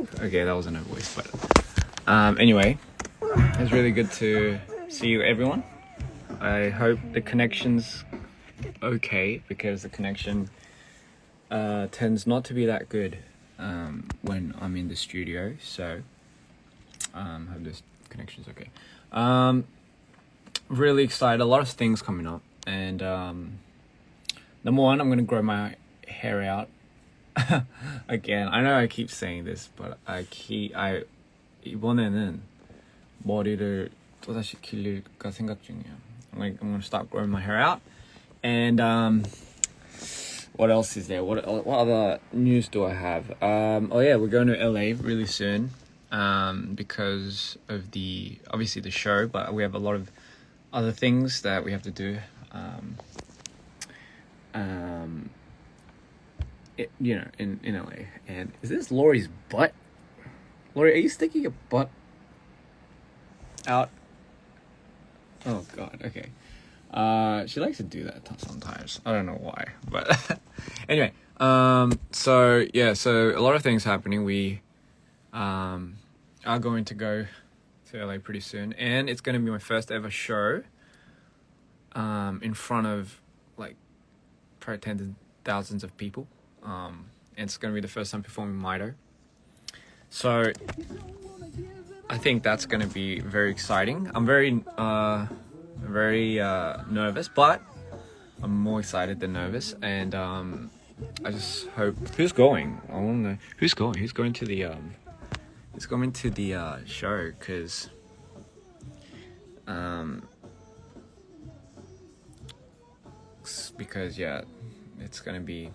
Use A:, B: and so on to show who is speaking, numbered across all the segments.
A: Okay, that wasn't a voice, but anyway, it's really good to see you, everyone. I hope the connection's okay, because the connection tends not to be that good when I'm in the studio. So hope this connection's okay. Really excited. A lot of things coming up, and number one, I'm gonna grow my hair out. Again, I know I keep saying this, but 이번에는 머리를 또다시 기를까 생각 중이야. Like, I'm gonna start growing my hair out, and what else is there? What other news do I have? Oh yeah, we're going to LA really soon, because of obviously the show, but we have a lot of other things that we have to do. In LA. And is this Lori's butt? Lori, are you sticking your butt out? Oh god, okay. She likes to do that sometimes. I don't know why, but anyway. So a lot of things happening. We are going to go to LA pretty soon, and it's going to be my first ever show in front of like probably tens of thousands of people. And it's going to be the first time performing Mido. So I think that's going to be very exciting. I'm very nervous, but I'm more excited than nervous, and I just hope. Who's going? I want to know who's going. Who's going to the show? Because yeah, it's gonna be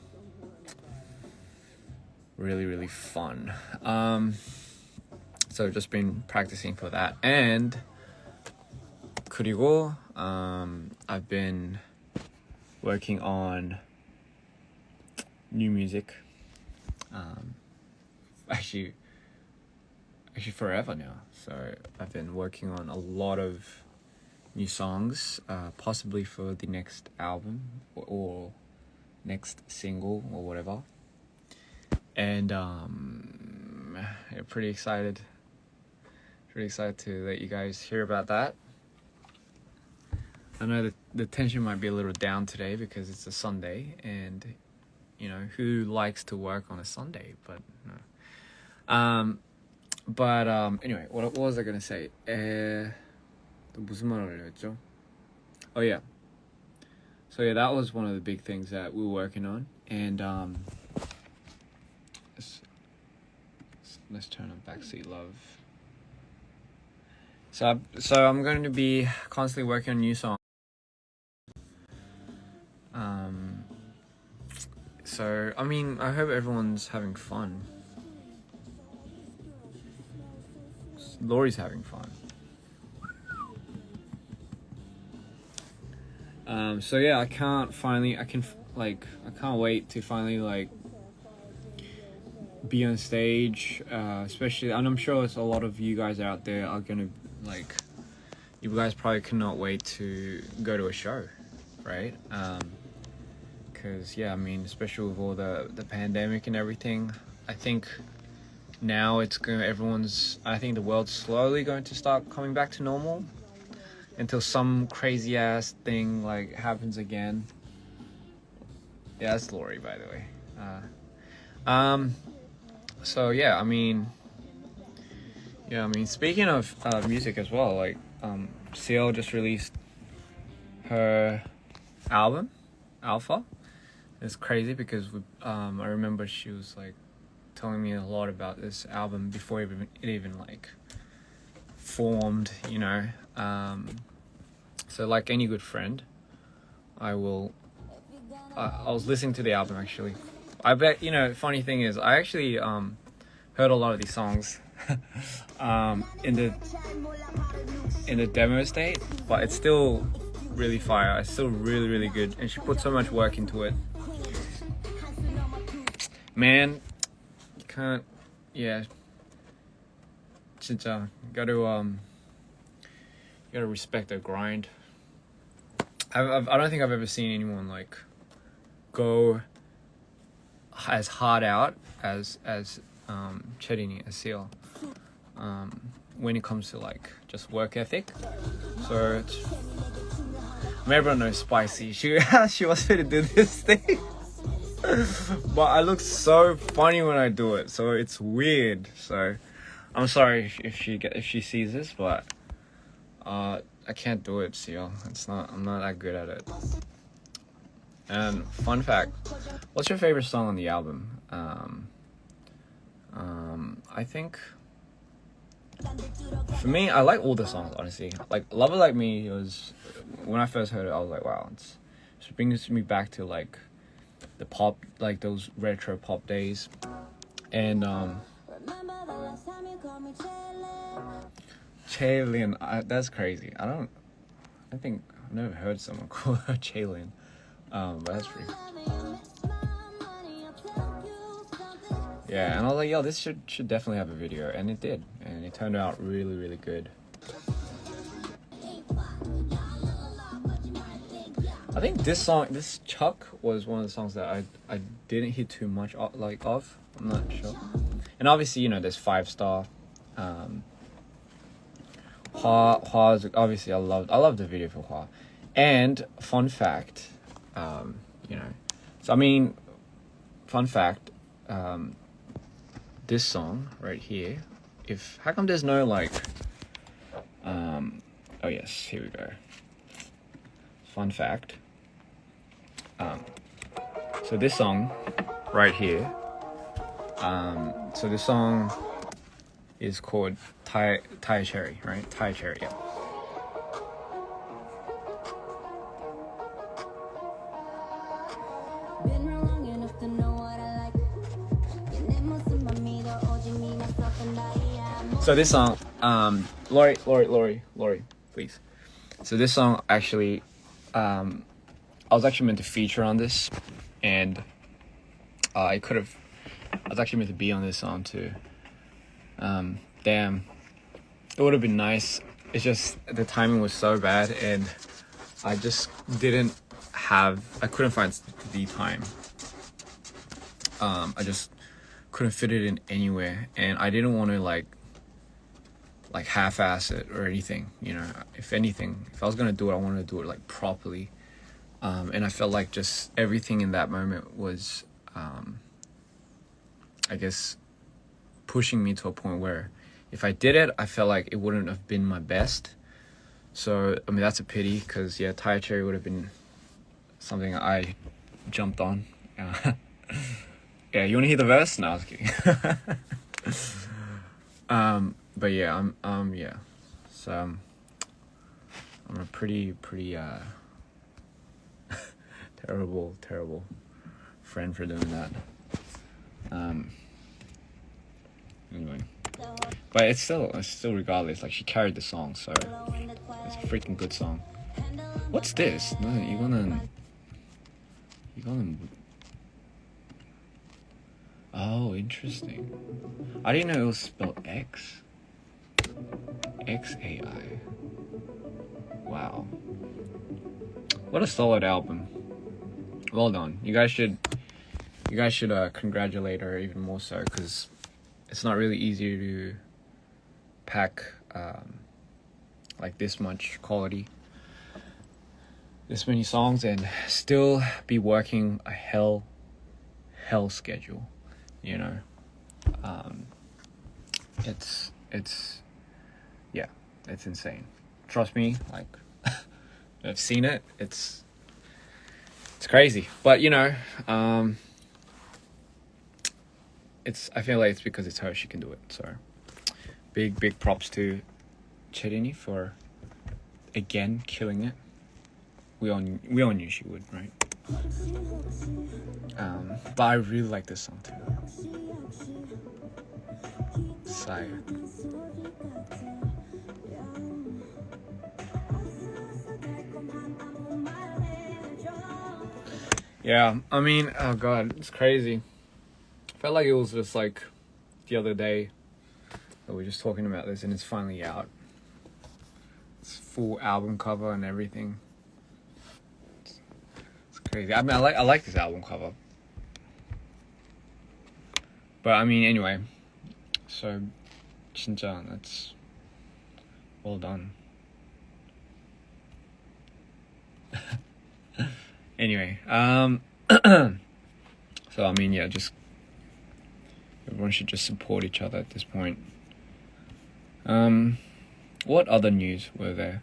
A: really fun. So just been practicing for that, and 그리고 I've been working on new music. Actually forever now. So I've been working on a lot of new songs, possibly for the next album or next single or whatever. And yeah, pretty excited to let you guys hear about that. I know that the tension might be a little down today because it's a Sunday, and you know, who likes to work on a Sunday? But no. Anyway, what was I gonna say? 또 무슨 말 하려고 했죠? Oh yeah. So yeah, that was one of the big things that we were working on, and let's turn on Backseat Love. So I'm going to be constantly working on new songs. So I mean, I hope everyone's having fun. Lori's having fun. So yeah, I can't wait to finally be on stage, especially, and I'm sure it's a lot of you guys out there are gonna you guys probably cannot wait to go to a show, right? Because yeah, I mean, especially with all the pandemic and everything, I think now I think the world's slowly going to start coming back to normal, until some crazy ass thing happens again. Yeah, that's Lori, by the way. So yeah, I mean, speaking of music as well, CL just released her album, Alpha. It's crazy because I remember she was telling me a lot about this album before it even formed, you know. So like any good friend, I was listening to the album actually. I bet, you know, funny thing is I actually heard a lot of these songs in the demo state, but it's still really fire. It's still really good, and she put so much work into it. Man, you can't. Yeah, 진짜 gotta respect the grind. I don't think I've ever seen anyone go as hard out as 체린이 SEO when it comes to like just work ethic. So everyone knows Spicy. She wants me to do this thing. But I look so funny when I do it, so it's weird. So I'm sorry if she sees this, but I can't do it, Seal. I'm not that good at it. And fun fact, what's your favorite song on the album? I think for me, I like all the songs, honestly. Like Love It Like Me was, when I first heard it, I was like, wow, it brings me back to like the pop, like those retro pop days. And Chaylin, that's crazy. I think I've never heard someone call her Chaylin. But that's pretty cool. Yeah, and I was like, yo, this should definitely have a video, and it did, and it turned out really, really good. I think this Chuck was one of the songs that I didn't hear too much of. I'm not sure. And obviously, you know, there's 5 Star. Hua, obviously I love the video for Hua. And fun fact, you know, so I mean, fun fact, this song right here, how come there's no like, oh yes, here we go. Fun fact, so this song right here, so this song is called Thai Cherry, right? Thai Cherry, yeah. So this song, Lori, please. So this song actually, I was actually meant to feature on this, and I was actually meant to be on this song too. Damn, it would have been nice. It's just the timing was so bad, and I just I couldn't find the time. I just couldn't fit it in anywhere, and I didn't want to like half-ass it or anything, you know. If anything, if I was gonna do it, I wanted to do it like properly, and I felt like just everything in that moment was I guess pushing me to a point where if I did it, I felt like it wouldn't have been my best. So I mean, that's a pity, because yeah, Thai Cherry would have been something I jumped on. Yeah, you want to hear the verse? No, I was kidding. But yeah, yeah. So I'm a pretty terrible friend for doing that. Anyway, but it's still regardless. Like, she carried the song, so it's a freaking good song. What's this? No, you're gonna. Oh, interesting. I didn't know it was spelled X. XAI. Wow. What a solid album. Well done. You guys should congratulate her even more so, because it's not really easy to pack like this much quality, this many songs, and still be working a hell schedule, you know. It's insane. Trust me, like I've seen it. It's crazy, but you know, I feel like it's because it's her, she can do it. So big props to Cherini for again killing it. We all knew she would, right? But I really like this song too. Sire. Yeah, I mean, oh god, it's crazy. Felt like it was just like the other day that we were just talking about this, and it's finally out. It's full album cover and everything. It's crazy. I mean, I like this album cover. But I mean, anyway, So 진짜 that's well done. Anyway, so I mean, yeah, just everyone should just support each other at this point. What other news were there?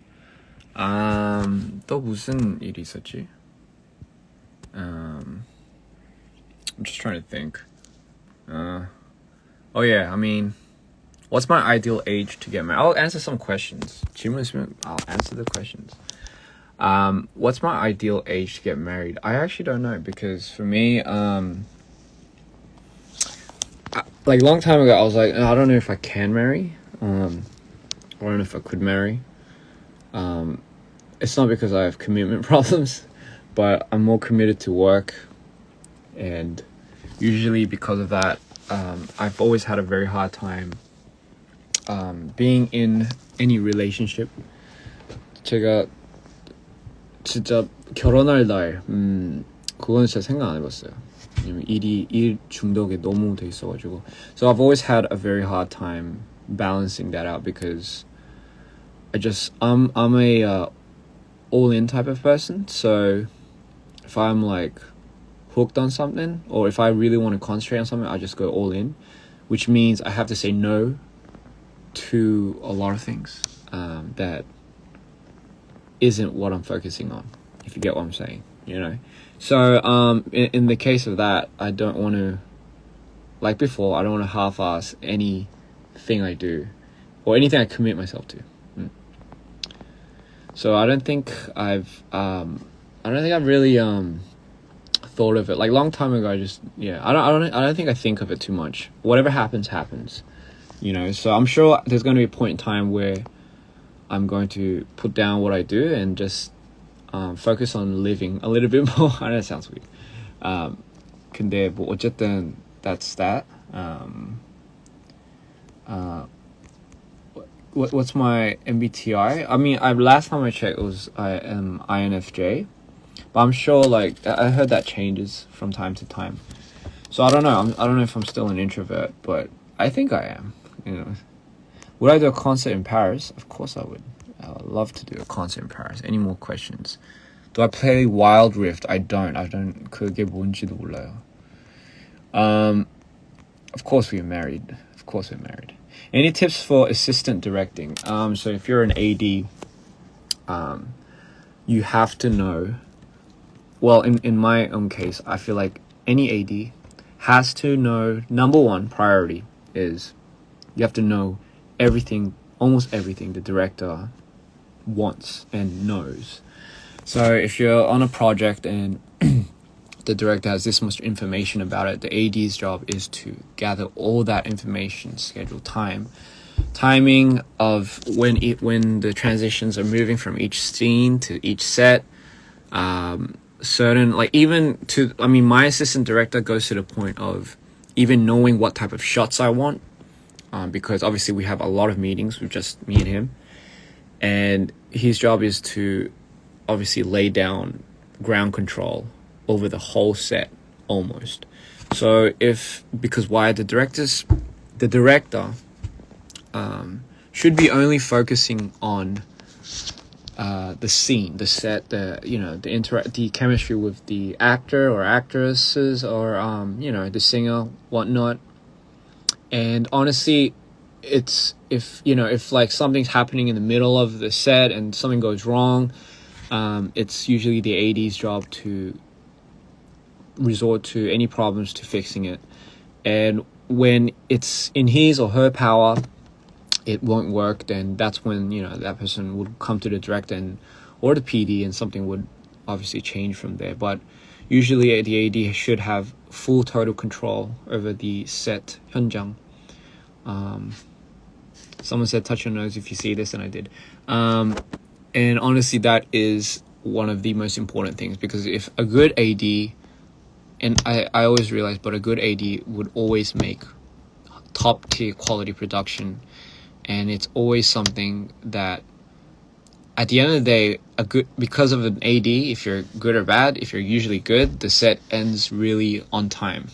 A: 또 무슨 일이 있었지? I'm just trying to think. Oh yeah, I mean, what's my ideal age to get married? I'll answer some questions. 질문 있으면 I'll answer the questions. What's my ideal age to get married? I actually don't know, because for me, like a long time ago, I was like, I don't know if I can marry. I don't know if I could marry. It's not because I have commitment problems, but I'm more committed to work, and usually because of that, I've always had a very hard time being in any relationship. 제가 진짜 결혼할 날 그거는 진짜 생각 안 해봤어요. 왜냐면 일 중독에 너무 돼 있어가지고. So I've always had a very hard time balancing that out, because I'm a all-in type of person. So if I'm like hooked on something, or if I really want to concentrate on something, I just go all in, which means I have to say no to a lot of things that isn't what I'm focusing on, if you get what I'm saying, you know. So in the case of that, I don't want to, like before, I don't want to half-ass anything I do or anything I commit myself to. So I don't think I've really thought of it. Like long time ago, I don't think I think of it too much. Whatever happens, you know. So I'm sure there's going to be a point in time where I'm going to put down what I do and just focus on living a little bit more. I know it sounds weird. 근데 뭐 어쨌든 that's that. What's my MBTI? I mean, last time I checked, it was I am INFJ, but I'm sure like I heard that changes from time to time. So I don't know. I don't know if I'm still an introvert, but I think I am. You know, would I do a concert in Paris? Of course I would. I would love to do a concert in Paris. Any more questions? Do I play Wild Rift? I don't. 그게 뭔지도 몰라요. Of course we're married. Any tips for assistant directing? So if you're an AD, you have to know. Well, in my own case, I feel like any AD has to know. Number one priority is you have to know everything, almost everything the director wants and knows. So if you're on a project and the director has this much information about it, the AD's job is to gather all that information, schedule timing of when the transitions are moving from each scene to each set. Certain, like even to, I mean, my assistant director goes to the point of even knowing what type of shots I want, because obviously we have a lot of meetings with just me and him, and his job is to obviously lay down ground control over the whole set almost. So because why the director should be only focusing on the scene, the set, the chemistry with the actor or actresses, or the singer, whatnot. And honestly, it's if like something's happening in the middle of the set and something goes wrong, it's usually the AD's job to resort to any problems to fixing it. And when it's in his or her power, it won't work, then that's when that person would come to the director or the PD, and something would obviously change from there. But usually the AD should have full total control over the set 현장. Someone said touch your nose if you see this, and I did. And honestly, that is one of the most important things, because if a good AD, and I always realize, but a good AD would always make top tier quality production. And it's always something that at the end of the day, because of an AD, if you're good or bad, if you're usually good, the set ends really on time,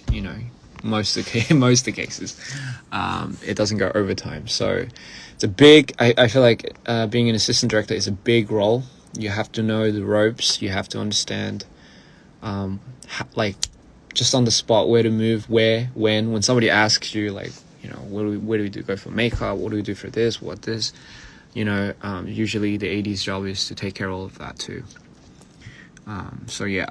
A: most of the cases. It doesn't go overtime, so it's a big. I feel like being an assistant director is a big role. You have to know the ropes. You have to understand, like, just on the spot where to move, where, when somebody asks you, like, you know, where do we do go for makeup? What do we do for this? What this? You know, usually the AD's job is to take care of all of that too. So yeah,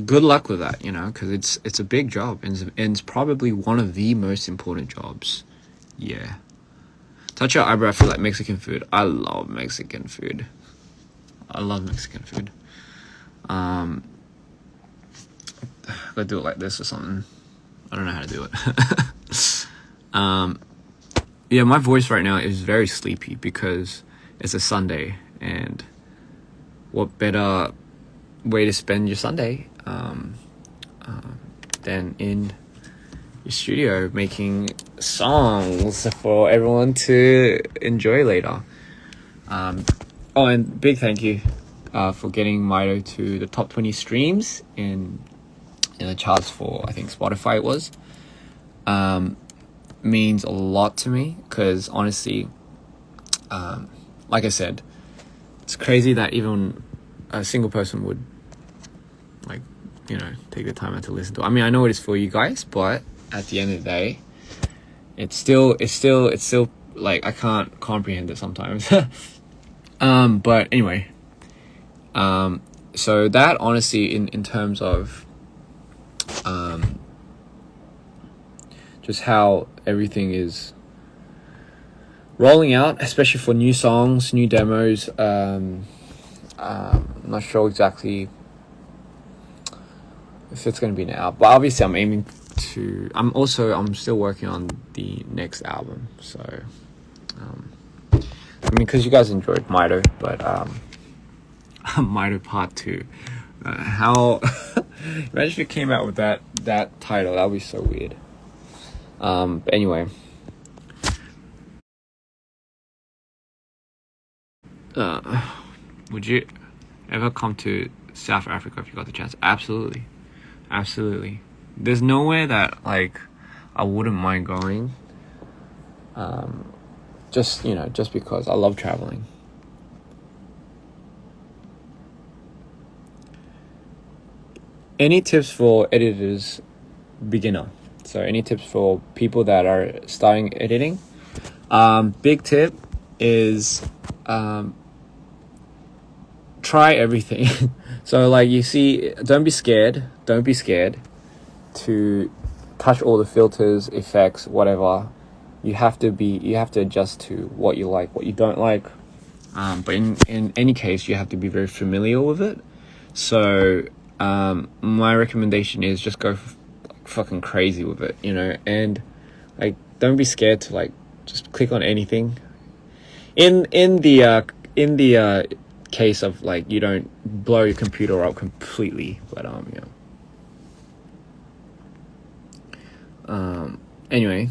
A: good luck with that, you know, because it's a big job, and it's probably one of the most important jobs. Yeah. Touch your eyebrow. I feel like Mexican food. I love Mexican food. Gotta do it like this or something. I don't know how to do it. Yeah, my voice right now is very sleepy because it's a Sunday, and what better way to spend your Sunday than in your studio making songs for everyone to enjoy later. Oh, and big thank you for getting Mito to the top 20 streams in the charts for, I think, Spotify it was. Means a lot to me, because honestly, like I said, it's crazy that even a single person would, like, you know, take the time out to listen to it. I mean, I know it is for you guys, but at the end of the day, it's still like, I can't comprehend it sometimes. But anyway, so that, honestly, in terms of just how everything is rolling out, especially for new songs, new demos. I'm not sure exactly if it's going to be now, but obviously I'm aiming to. I'm still working on the next album, so I mean, because you guys enjoyed Mito, but Mito Part 2. How imagine if it came out with that title. That would be so weird. But anyway, would you ever come to South Africa if you got the chance? Absolutely. There's nowhere that, like, I wouldn't mind going. Just because I love traveling. Any tips for editors, beginner? So any tips for people that are starting editing? Big tip is try everything. So, like, you see, don't be scared to touch all the filters, effects, whatever. You have to adjust to what you like, what you don't like. But in any case, you have to be very familiar with it. So my recommendation is just go fucking crazy with it, you know, and, like, don't be scared to, like, just click on anything. In the case of, like, you don't blow your computer up completely, but anyway,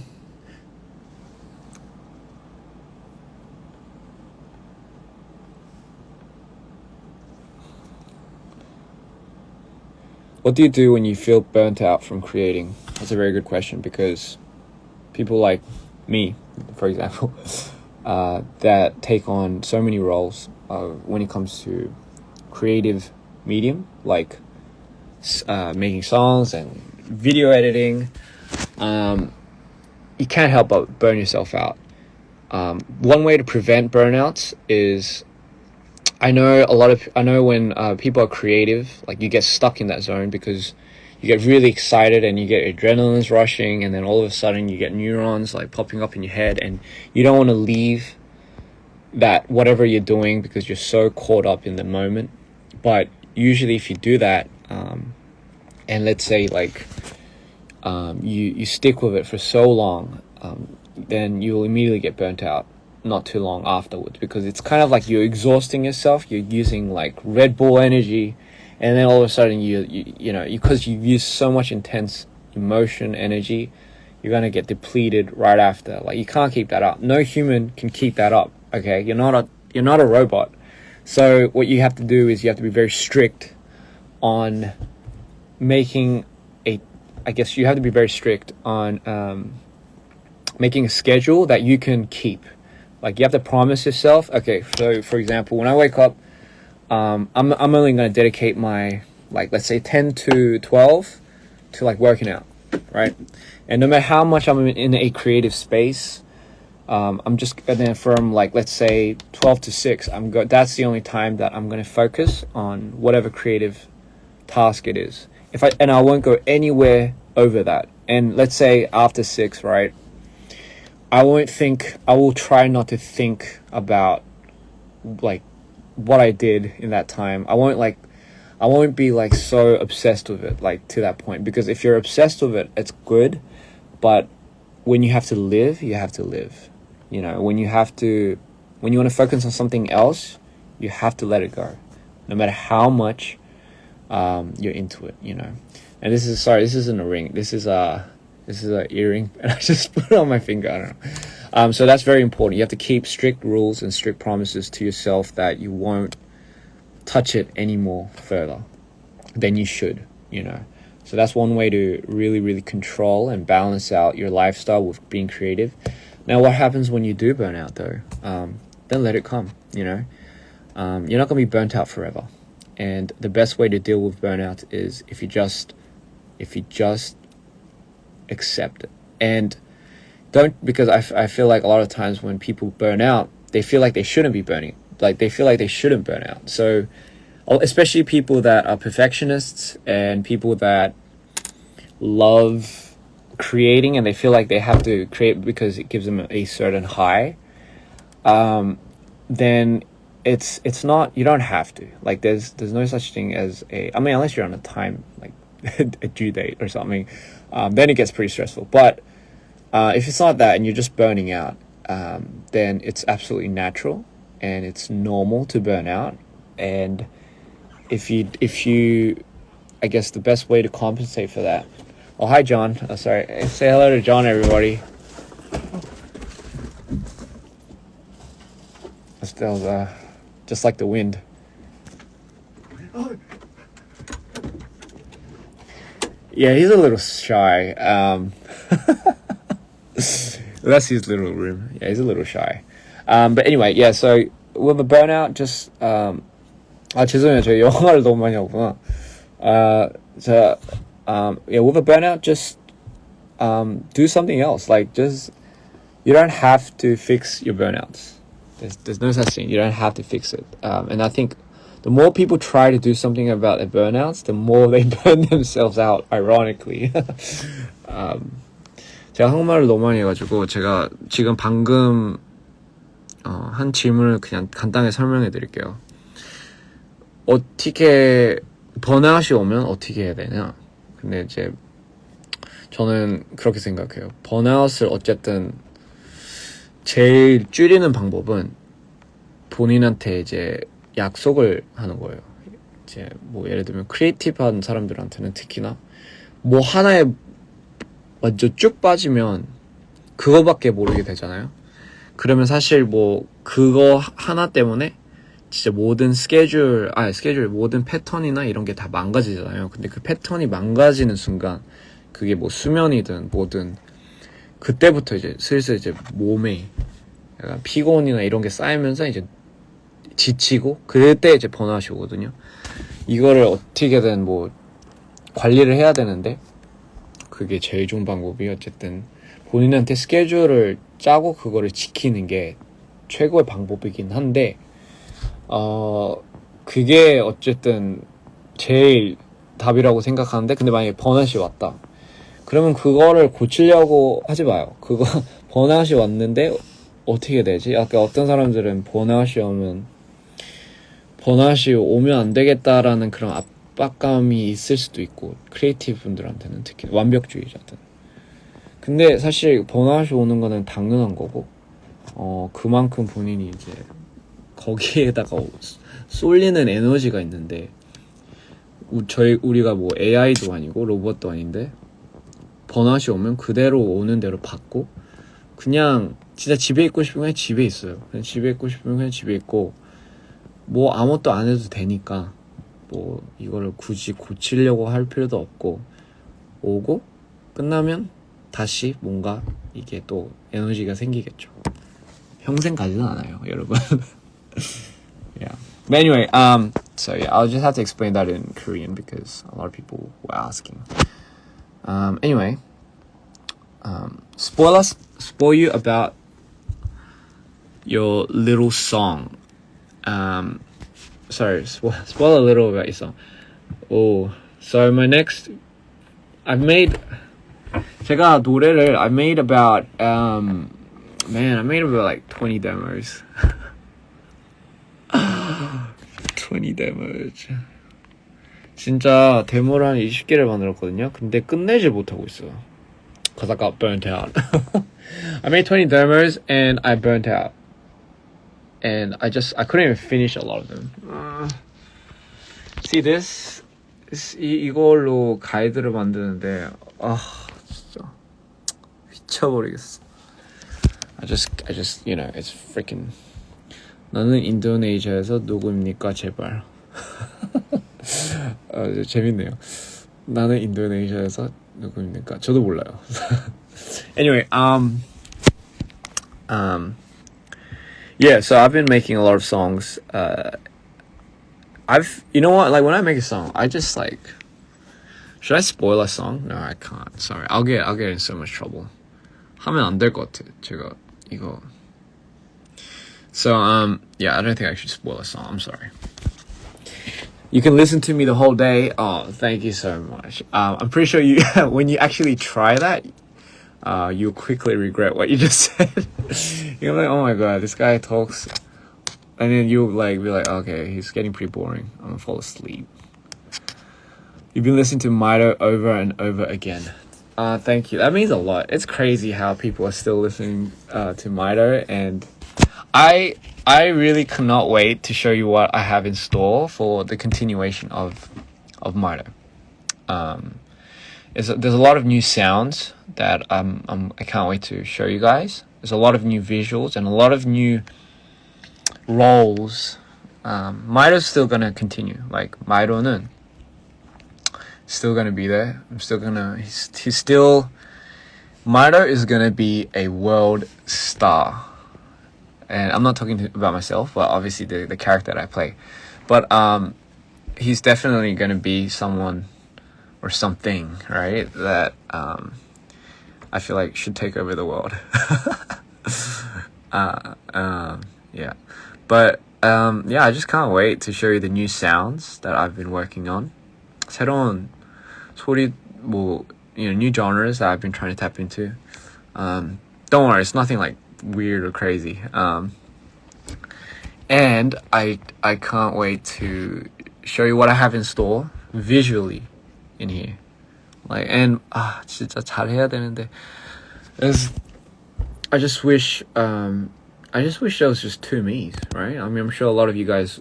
A: what do you do when you feel burnt out from creating? That's a very good question, because people like me, for example, that take on so many roles when it comes to creative medium, like making songs and video editing, you can't help but burn yourself out. One way to prevent burnouts is, I know when people are creative, like, you get stuck in that zone because you get really excited and you get adrenaline's rushing, and then all of a sudden you get neurons, like, popping up in your head, and you don't want to leave that whatever you're doing because you're so caught up in the moment. But usually if you do that, and let's say, like, you stick with it for so long, then you'll immediately get burnt out not too long afterwards, because it's kind of like you're exhausting yourself. You're using, like, Red Bull energy, and then all of a sudden you know, because you've used so much intense emotion, energy, you're gonna get depleted right after. Like, you can't keep that up. No human can keep that up. Okay, you're not a robot. So what you have to do is you have to be very strict on making I guess you have to be very strict on making a schedule that you can keep. Like you have to promise yourself, okay, so for example, when I wake up, I'm only going to dedicate my, like, let's say 10 to 12 to like working out, right? And no matter how much I'm in a creative space, I'm just gonna, from like, let's say 12 to 6, that's the only time that I'm going to focus on whatever creative task it is. And I won't go anywhere over that. And let's say after 6, right? I will try not to think about like what I did in that time. I won't be like so obsessed with it, like to that point, because if you're obsessed with it, it's good. But when you have to live, you have to live, you know, when you want to focus on something else, you have to let it go, no matter how much, you're into it, you know. And this isn't a ring. This is a earring, and I just put it on my finger. I don't know. So that's very important. You have to keep strict rules and strict promises to yourself that you won't touch it anymore further than you should, you know. So that's one way to really, really control and balance out your lifestyle with being creative. Now, what happens when you do burn out, though? Then let it come, you know. You're not going to be burnt out forever. And the best way to deal with burnout is if you just accept it. And don't, because I feel like a lot of times when people burn out, they feel like they shouldn't be burning. Like they feel like they shouldn't burn out. So especially people that are perfectionists and people that love creating and they feel like they have to create because it gives them a certain high, then it's not, you don't have to. Like there's no such thing as unless you're on a time, like a due date or something, then it gets pretty stressful. But if it's not that and you're just burning out, then it's absolutely natural and it's normal to burn out. And if you I guess the best way to compensate for that. Oh, hi John. Oh, sorry. Say hello to John, everybody. That was just like the wind. Yeah, he's a little shy. That's his little room. Yeah, he's a little shy. But anyway, yeah, so with the burnout, just 죄송해요. 저 영어를 너무 많이 하구나. Yeah, with a burnout, just do something else. Like, just, you don't have to fix your burnouts. There's no such thing. You don't have to fix it. And I think the more people try to do something about their burnouts, the more they burn themselves out, ironically. 제가 한국말을 너무 많이 해가지고 제가 지금 방금 한 질문을 그냥 간단하게 설명해 드릴게요. 어떻게 번아웃이 오면 어떻게 해야 되냐? 근데 이제 저는 그렇게 생각해요. 번아웃을 어쨌든 제일 줄이는 방법은 본인한테 이제 약속을 하는 거예요. 이제 뭐 예를 들면 크리에이티브한 사람들한테는 특히나 뭐 하나에 먼저 쭉 빠지면 그거밖에 모르게 되잖아요. 그러면 사실 뭐 그거 하나 때문에 진짜 모든 모든 패턴이나 이런 게 다 망가지잖아요. 근데 그 패턴이 망가지는 순간 그게 뭐 수면이든 뭐든 그때부터 이제 슬슬 이제 몸에 약간 피곤이나 이런 게 쌓이면서 이제 지치고 그때 이제 번아웃이 오거든요. 이거를 어떻게든 뭐 관리를 해야 되는데 그게 제일 좋은 방법이 어쨌든 본인한테 스케줄을 짜고 그거를 지키는 게 최고의 방법이긴 한데 그게 어쨌든 제일 답이라고 생각하는데 근데 만약에 번아웃이 왔다 그러면 그거를 고치려고 하지 마요. 그거 번아웃이 왔는데 어떻게 되지? 아까 어떤 사람들은 번아웃이 오면 안 되겠다라는 그런 압박감이 있을 수도 있고 크리에이티브 분들한테는 특히 완벽주의자들. 근데 사실 번아웃이 오는 거는 당연한 거고 그만큼 본인이 이제 거기에다가 쏠리는 에너지가 있는데 우리가 뭐 AI도 아니고 로봇도 아닌데 번아웃이 오면 그대로 오는 대로 받고 그냥 진짜 집에 있고 싶으면 그냥 집에 있어요. 그냥 집에 있고 싶으면 그냥 집에 있고 뭐 아무것도 안 해도 되니까 뭐 이거를 굳이 고치려고 할 필요도 없고 오고 끝나면 다시 뭔가 이게 또 에너지가 생기겠죠. 평생 가지는 않아요, 여러분. Yeah. But anyway, so yeah, I'll just have to explain that in Korean because a lot of people were asking. Anyway, spoil you about your little song. Sorry, spoil a little about your song. Oh, so my next, 제가 노래를 I made about like 20 demos. 20 demos. 진짜 데모를 한 20개를 만들었거든요. 근데 끝내질 못하고 있어요. Cause I got burnt out. I made 20 demos and I burnt out. And I couldn't even finish a lot of them. See this? 이걸로 가이드를 만드는데 진짜 미쳐버리겠어. I just you know, it's freaking. 나는 인도네시아에서 누구입니까 제발. 재밌네요. 나는 인도네시아에서 누구입니까? 저도 몰라요. Anyway, yeah, so I've been making a lot of songs. You know what? Like when I make a song, I just like. Should I spoil a song? No, I can't. Sorry, I'll get in so much trouble. 하면 안 될 것 같아. 제가 이거. So yeah, I don't think I should spoil a song. I'm sorry. You can listen to me the whole day. Oh, thank you so much. I'm pretty sure you when you actually try that, you'll quickly regret what you just said. You're like, oh my god, this guy talks, and then you'll like be like, okay, he's getting pretty boring. I'm gonna fall asleep. You've been listening to Mido over and over again. Thank you. That means a lot. It's crazy how people are still listening to Mido, and I really cannot wait to show you what I have in store for the continuation of Mido. There's a lot of new sounds that I can't wait to show you guys. There's a lot of new visuals and a lot of new roles. Mido's still gonna continue. Like Mido는 still gonna be there. He's still. Mido is gonna be a world star. And I'm not talking about myself, but obviously the character that I play. But he's definitely gonna be someone or something, right? That I feel like should take over the world. Yeah. But yeah, I just can't wait to show you the new sounds that I've been working on. 새로운 소리, new genres that I've been trying to tap into. Don't worry, it's nothing like weird or crazy. And I can't wait to show you what I have in store visually in here. Like, and 진짜 잘해야 되는데. I just wish there was just two me's, right? I mean, I'm sure a lot of you guys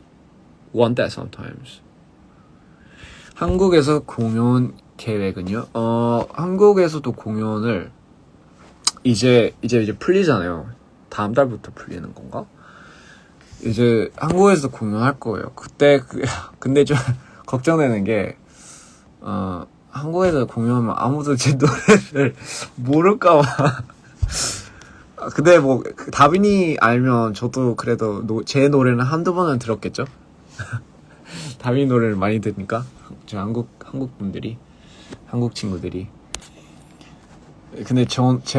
A: want that sometimes. 한국에서 공연 계획은요? 한국에서도 공연을 이제 풀리잖아요. 다음 달부터 풀리는 건가? 이제 한국에서 공연할 거예요. 근데 좀 걱정되는 게 한국에서 공연하면 아무도 제 노래를 모를까 봐. 근데 뭐 다빈이 알면 저도 그래도 제 노래는 한두 번은 들었겠죠? 다빈이 노래를 많이 들으니까 저 한국 분들이, 한국 친구들이. 근데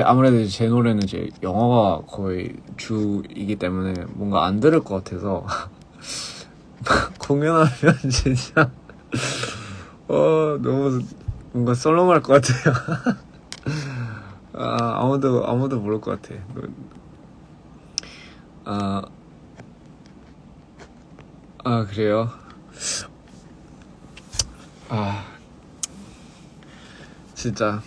A: 아무래도 제 노래는 이제 영어가 거의 주이기 때문에 뭔가 안 들을 것 같아서 공연하면 진짜 너무 뭔가 썰렁할 것 같아요. 아무도 모를 것 같아. 그래요? 진짜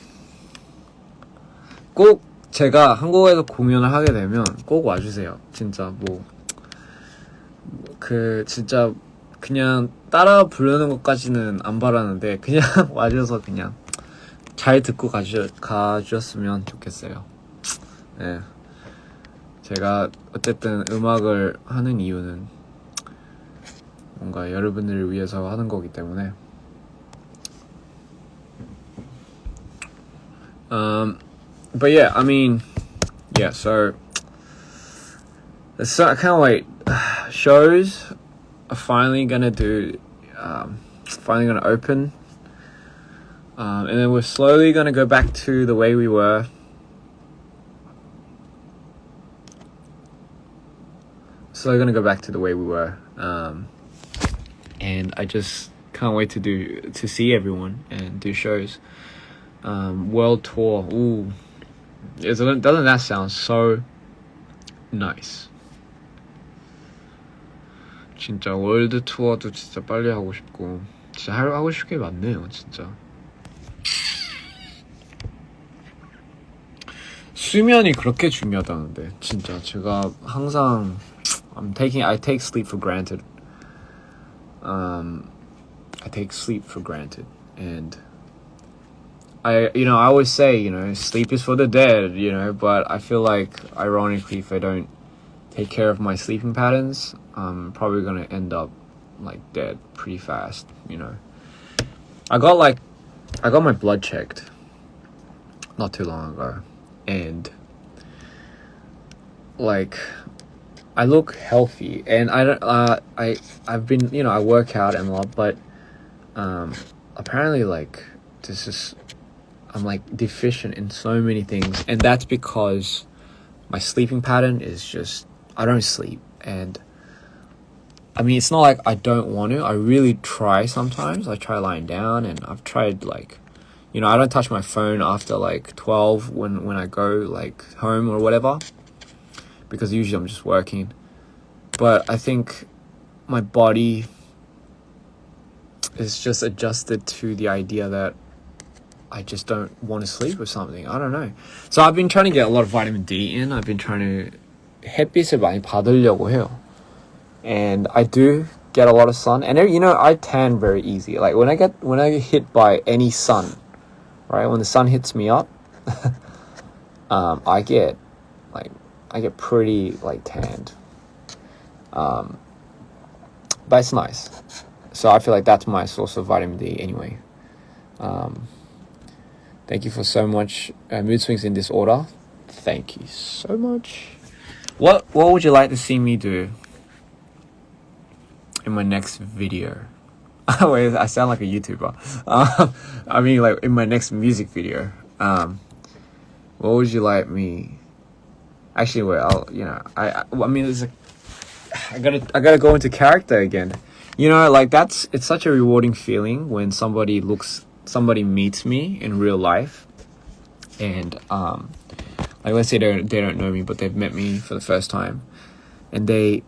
A: 꼭 제가 한국에서 공연을 하게 되면 꼭 와주세요. 진짜 진짜 그냥 따라 부르는 것까지는 안 바라는데 그냥 와줘서 그냥 잘 듣고 가주셨으면 좋겠어요. 네. 제가 어쨌든 음악을 하는 이유는 뭔가 여러분들을 위해서 하는 거기 때문에 But yeah, I mean, yeah. So I can't wait. Shows are finally gonna finally gonna open, and then we're slowly gonna go back to the way we were. Slowly gonna go back to the way we were, and I just can't wait to see everyone and do shows. World tour. Ooh, doesn't that sound so nice? 진짜 월드 투어도 진짜 빨리 하고 싶고 진짜 하고 싶은 게 많네요 진짜. 수면이 그렇게 중요하다는데 진짜 제가 항상 I take sleep for granted. I take sleep for granted, and I always say, sleep is for the dead, but I feel like, ironically, if I don't take care of my sleeping patterns, I'm probably gonna end up like dead pretty fast, I got my blood checked not too long ago, and like I look healthy, and I don't I've been, I work out and a lot, but apparently like this is I'm like deficient in so many things, and that's because my sleeping pattern is just I don't sleep. And I mean, it's not like I don't want to. I really try sometimes. I try lying down, and I've tried like I don't touch my phone after like 12 when I go like home or whatever, because usually I'm just working. But I think my body is just adjusted to the idea that I just don't want to sleep or something. I don't know. So I've been trying to get a lot of vitamin D in. I've been trying to 햇빛을 많이 받으려고 해요. And I do get a lot of sun. And I tan very easy. Like when I get hit by any sun, right? When the sun hits me up, I get pretty like tanned. But it's nice. So I feel like that's my source of vitamin D anyway. Thank you for so much. Mood swings in this order. Thank you so much. What would you like to see me do in my next video? Wait, I sound like a YouTuber. I mean, like in my next music video. What would you like me? Actually, wait. I mean, I gotta go into character again. Like it's such a rewarding feeling when somebody meets me in real life, and like let's say they don't know me, but they've met me for the first time, and they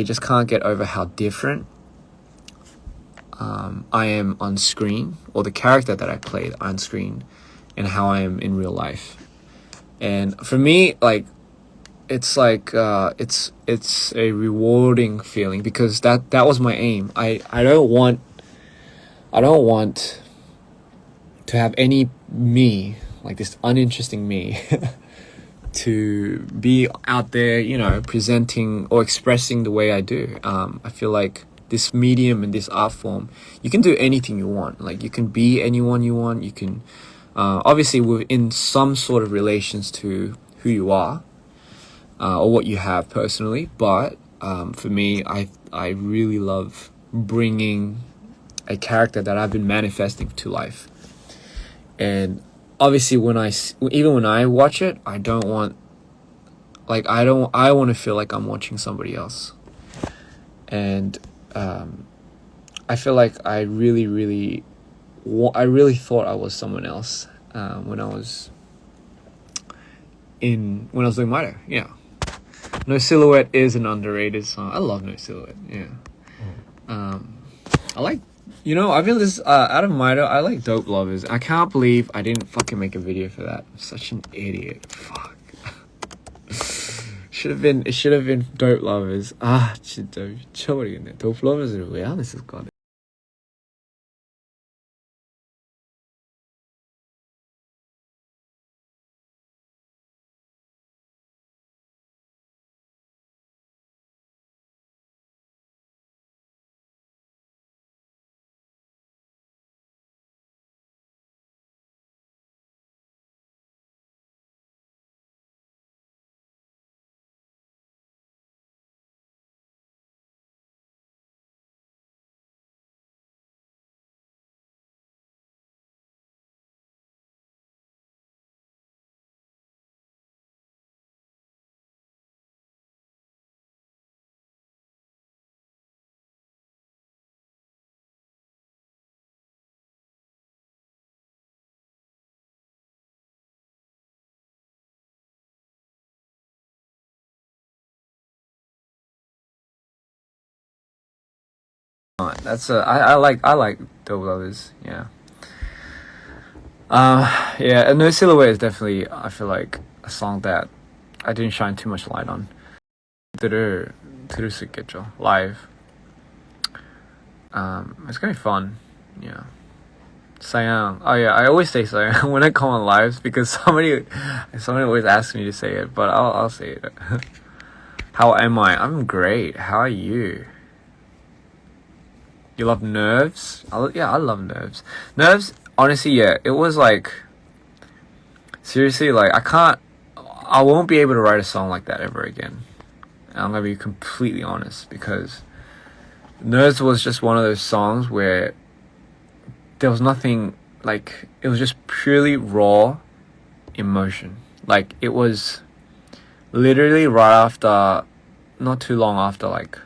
A: just can't get over how different I am on screen, or the character that I played on screen, and how I am in real life. And for me, like it's like it's a rewarding feeling, because that was my aim. I don't want to have any me, like this uninteresting me, to be out there, presenting or expressing the way I do. I feel like this medium and this art form, you can do anything you want. Like you can be anyone you want. You can, obviously we're in some sort of relations to who you are, or what you have personally. But for me, I really love bringing a character that I've been manifesting to life. And obviously even when I watch it, I want to feel like I'm watching somebody else. And I feel like I really thought I was someone else when I was doing Mito. Yeah. No Silhouette is an underrated song. I love No Silhouette. Yeah. I like, I feel this out of Mito, I like Dope Lovers. I can't believe I didn't fucking make a video for that. I'm such an idiot. Fuck. It should have been Dope Lovers. 진짜 미쳐버리겠네. Dope Lovers를 왜 안 했을까? I like Dope Lovers. Yeah. Yeah, and No Silhouette is definitely, I feel like, a song that I didn't shine too much light on. 들을 들을 수 있겠죠. Live. It's gonna be fun. Yeah. Sayang. Oh yeah, I always say Sayang when I come on lives because somebody always asks me to say it, but I'll say it. How am I? I'm great. How are you? You love Nerves? Yeah, I love Nerves. Nerves, honestly, yeah, it was like, seriously, like, I won't be able to write a song like that ever again. And I'm gonna be completely honest because Nerves was just one of those songs where there was nothing, like, it was just purely raw emotion. Like, it was literally right after, not too long after, like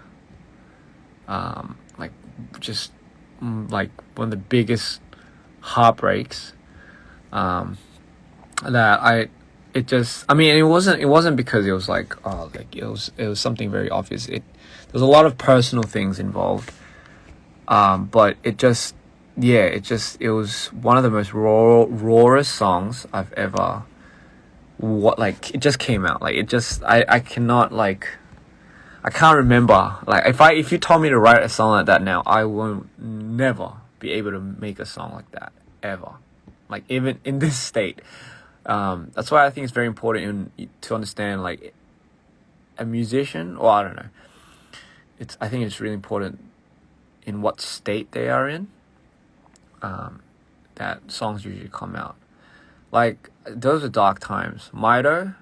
A: just like one of the biggest heartbreaks that it wasn't because it was like, oh, like it was something very obvious. There's a lot of personal things involved, but it was one of the most rawest songs I've ever, it just came out. Like, I can't remember. Like, if you told me to write a song like that now, I will never be able to make a song like that ever. Like, even in this state. That's why I think it's very important to understand, like, a musician, or I don't know. I think it's really important in what state they are in. That songs usually come out. Like, those are dark times. Mido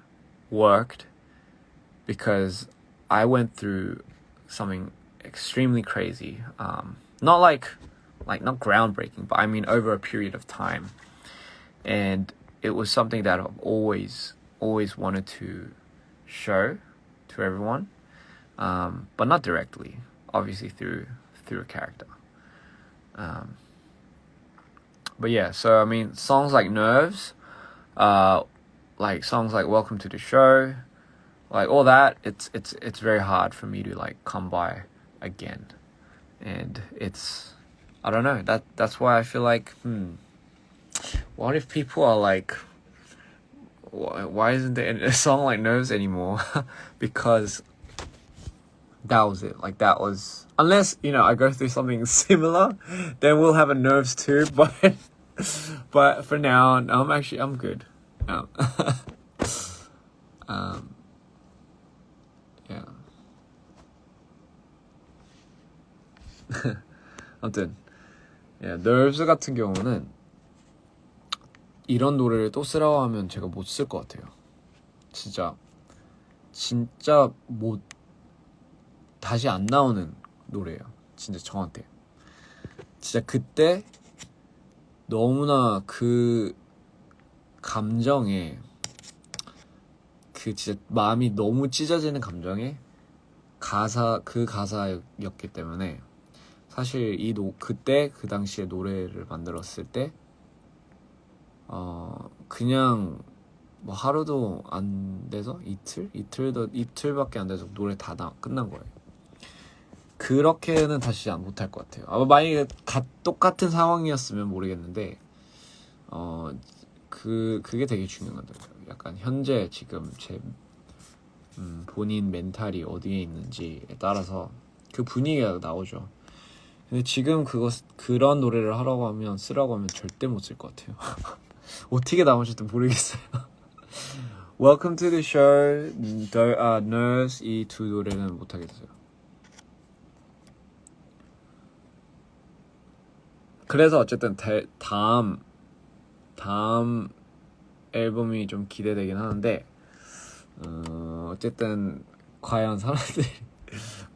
A: worked because I went through something extremely crazy. Not not groundbreaking, but I mean over a period of time. And it was something that I've always wanted to show to everyone. But not directly, obviously through a character. But yeah, so I mean, songs like Nerves, like songs like Welcome to the Show, like all that, it's very hard for me to like come by again. And I don't know, that's why I feel like, what if people are like, why isn't there a song like Nerves anymore? Because that was it. Like, that was, unless, I go through something similar, then we'll have a Nerves too. But for now, I'm good. Yeah. 아무튼, Nerves 같은 경우는 이런 노래를 또 쓰라고 하면 제가 못 쓸 것 같아요. 진짜 다시 안 나오는 노래예요. 진짜 저한테. 진짜 그때 너무나 그 감정에, 그 진짜 마음이 너무 찢어지는 감정에 그 가사였기 때문에 사실 그때 그 당시에 노래를 만들었을 때 그냥 뭐 하루도 안 돼서 이틀밖에 안 돼서 노래 다 끝난 거예요. 그렇게는 다시 못할 것 같아요. 만약에 똑같은 상황이었으면 모르겠는데 그게 되게 중요한 것 같아요. 약간 현재 지금 제 본인 멘탈이 어디에 있는지에 따라서 그 분위기가 나오죠. 근데 지금 그런 노래를 쓰라고 하면 절대 못 쓸 것 같아요. 어떻게 나올지도 모르겠어요. Welcome to the show, Nerves, 이 두 노래는 못하겠어요. 그래서 어쨌든 다음 앨범이 좀 기대되긴 하는데, 어쨌든 과연 사람들이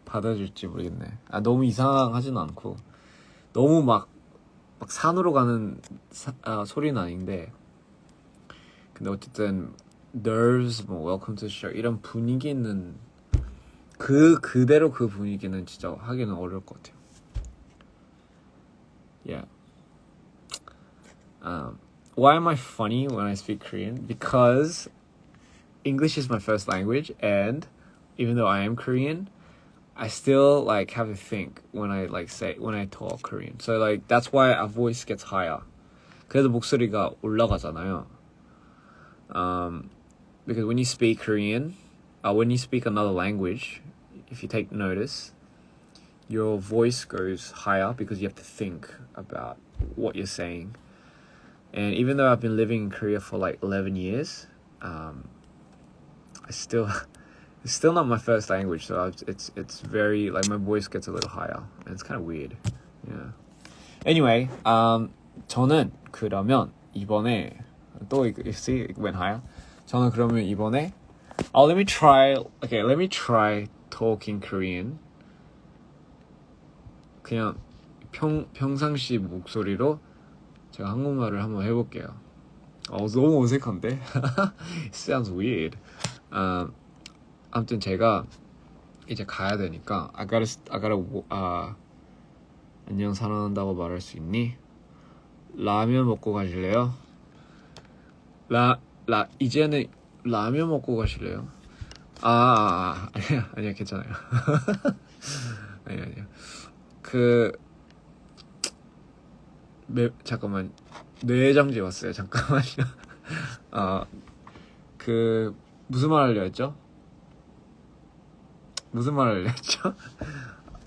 A: 받아줄지 모르겠네. 너무 이상하지는 않고 너무 막 산으로 가는 소리는 아닌데, 근데 어쨌든 Nerves, Welcome to the Show 이런 분위기는 그대로 그 분위기는 진짜 하기는 어려울 것 같아요. Yeah. Why am I funny when I speak Korean? Because English is my first language, and even though I am Korean, I still like have to think when I talk Korean. So like that's why our voice gets higher. 그래서 목소리가 올라가잖아요. Because when you speak Korean, when you speak another language, if you take notice, your voice goes higher because you have to think about what you're saying. And even though I've been living in Korea for like 11 years, it's still not my first language, so it's very like my voice gets a little higher, and it's kind of weird. Yeah. Anyway, 저는 그러면 이번에 또 see it went higher. 저는 그러면 이번에 let me try talking Korean. 그냥 평상시 목소리로 제가 한국말을 한번 해볼게요. 너무 어색한데? It sounds weird. 아무튼 제가 이제 가야 되니까 I gotta 안녕 사랑한다고 말할 수 있니? 라면 먹고 가실래요? 이제는 라면 먹고 가실래요? 아니야 괜찮아요. 아니야. 잠깐만 뇌정지 왔어요. 잠깐만요. 무슨 말 하려 했죠?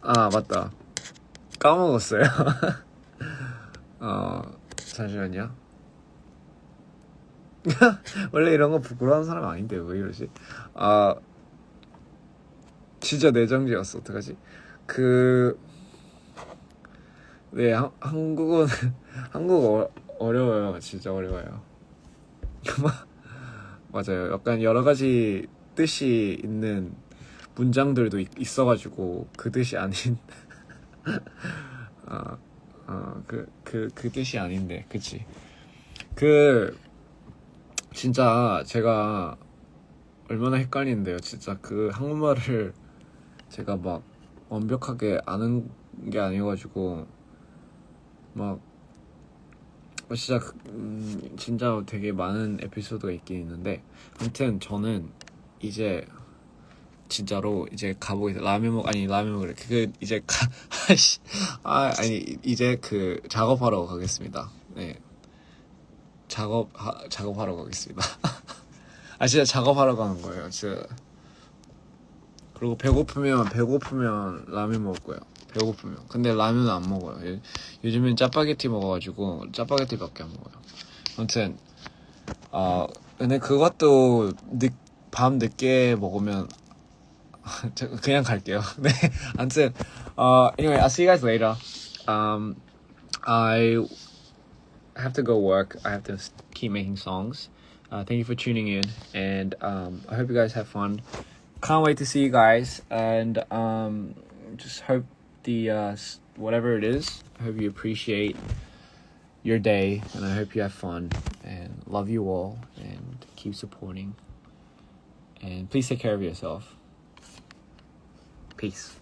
A: 맞다. 까먹었어요. 잠시만요. 원래 이런 거 부끄러운 사람 아닌데 왜 이러지? 진짜 내정지였어. 어떡하지? 네, 한국어 어려워요. 진짜 어려워요. 맞아요. 약간 여러 가지 뜻이 있는 문장들도 있어가지고 그 뜻이 아닌 그 뜻이 아닌데, 그치? 진짜 제가 얼마나 헷갈리는데요. 진짜 한국말을 제가 막 완벽하게 아는 게 아니어가지고 진짜 되게 많은 에피소드가 있긴 있는데, 아무튼 저는 이제 진짜로 이제 가보겠습니다. 라면 먹으래. 이제 이제 작업하러 가겠습니다. 네, 작업하러 가겠습니다. 진짜 작업하러 가는 거예요. 진짜. 그리고 배고프면 라면 먹을 거예요. 배고프면. 근데 라면은 안 먹어요. 요즘엔 짜파게티 먹어가지고 짜파게티밖에 안 먹어요. 아무튼 근데 그것도 밤 늦게 먹으면 그냥 갈게요. 네. 아무튼 anyway, I'll see you guys later. I have to go work. I have to keep making songs. Thank you for tuning in, and I hope you guys have fun. Can't wait to see you guys, and just hope the whatever it is, I hope you appreciate your day, and I hope you have fun, and love you all, and keep supporting, and please take care of yourself. Peace.